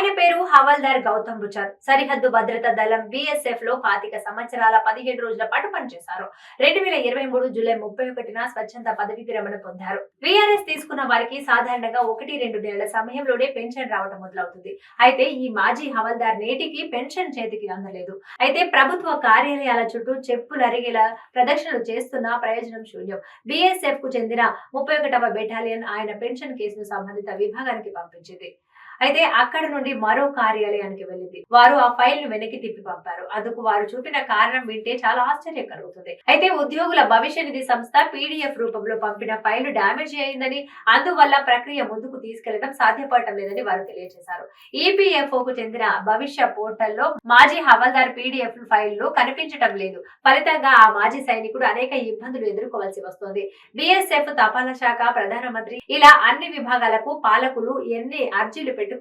ఆయన పేరు హవల్దార్ గౌతమ్ బుచర్. సరిహద్దు భద్రతా దళం బిఎస్ఎఫ్ లో 25 సంవత్సరాల 17 రోజుల పాటు పనిచేశారు. 2023 జూలై 31న స్వచ్ఛంద పదవి విరమణ పొందారు. విఆర్ఎస్ తీసుకున్న వారికి సాధారణంగా 1-2 నెలల సమయంలోనే పెన్షన్ రావడం మొదలవుతుంది. అయితే ఈ మాజీ హవల్దార్ నేటికి పెన్షన్ చేతికి అందలేదు. అయితే ప్రభుత్వ కార్యాలయాల చుట్టూ చెప్పులరిగేలా ప్రదక్షిణలు చేస్తున్న ప్రయోజనం శూన్యం. బిఎస్ఎఫ్ కు చెందిన 31వ బెటాలియన్ ఆయన పెన్షన్ కేసును సంబంధిత విభాగానికి పంపించింది. అయితే అక్కడ నుండి మరో కార్యాలయానికి వెళ్ళింది. వారు ఆ ఫైల్ ను వెనక్కి తిప్పి పంపారు. అందుకు వారు చూపిన కారణం వింటే చాలా ఆశ్చర్యం కలుగుతుంది. అయితే ఉద్యోగుల భవిష్య నిధి సంస్థ పీడీఎఫ్ రూపంలో పంపిన ఫైల్ డ్యామేజ్ అయిందని, అందువల్ల ప్రక్రియ ముందుకు తీసుకెళ్లడం సాధ్యపడటం లేదని వారు తెలియజేశారు. ఈపీఎఫ్ఓ కు చెందిన భవిష్య పోర్టల్లో మాజీ హవల్దార్ పీడీఎఫ్ ఫైళ్లు కనిపించడం లేదు. ఫలితంగా ఆ మాజీ సైనికుడు అనేక ఇబ్బందులు ఎదుర్కోవాల్సి వస్తోంది. బిఎస్ఎఫ్, తపాలా శాఖ, ప్రధానమంత్రి ఇలా అన్ని విభాగాలకు పాలకులు ఎన్ని అర్జీలు పెట్టుకున్న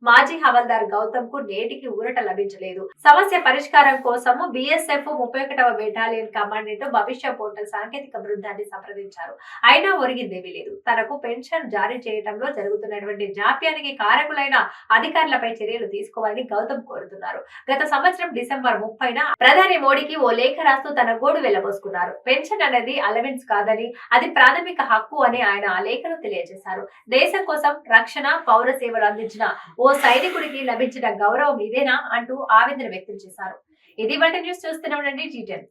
మాజీ హవల్దార్ గౌతమ్ కు నేటికి ఊరట లభించలేదు. సమస్య పరిష్కారం కోసం బిఎస్ఎఫ్ 31వ బెటాలియన్ కమాండెంట్ భవిష్య పోర్టల్ సాంకేతిక బృందాన్ని సంప్రదించారు. అయినా ఒరిగిందేమీ లేదు. తనకు పెన్షన్ జారీ చేయడంలో జరుగుతున్నటువంటి జాప్యానికి కారకులైన అధికారులపై చర్యలు తీసుకోవాలని గౌతమ్ కోరుతున్నారు. గత సంవత్సరం డిసెంబర్ 30న ప్రధాని మోడీకి ఓ లేఖ రాస్తూ తన గోడు వెళ్లబోసుకున్నారు. పెన్షన్ అనేది అలవెన్స్ కాదని, అది ప్రాథమిక హక్కు అని ఆయన ఆ లేఖలో తెలియజేశారు. దేశం కోసం రక్షణ, పౌర సేవలు అందించిన ఓ సైనికుడికి లభించిన గౌరవం ఇదేనా అంటూ ఆవేదన వ్యక్తం చేశారు. ఇది వంటి న్యూస్ చూస్తూనే ఉండండి G10.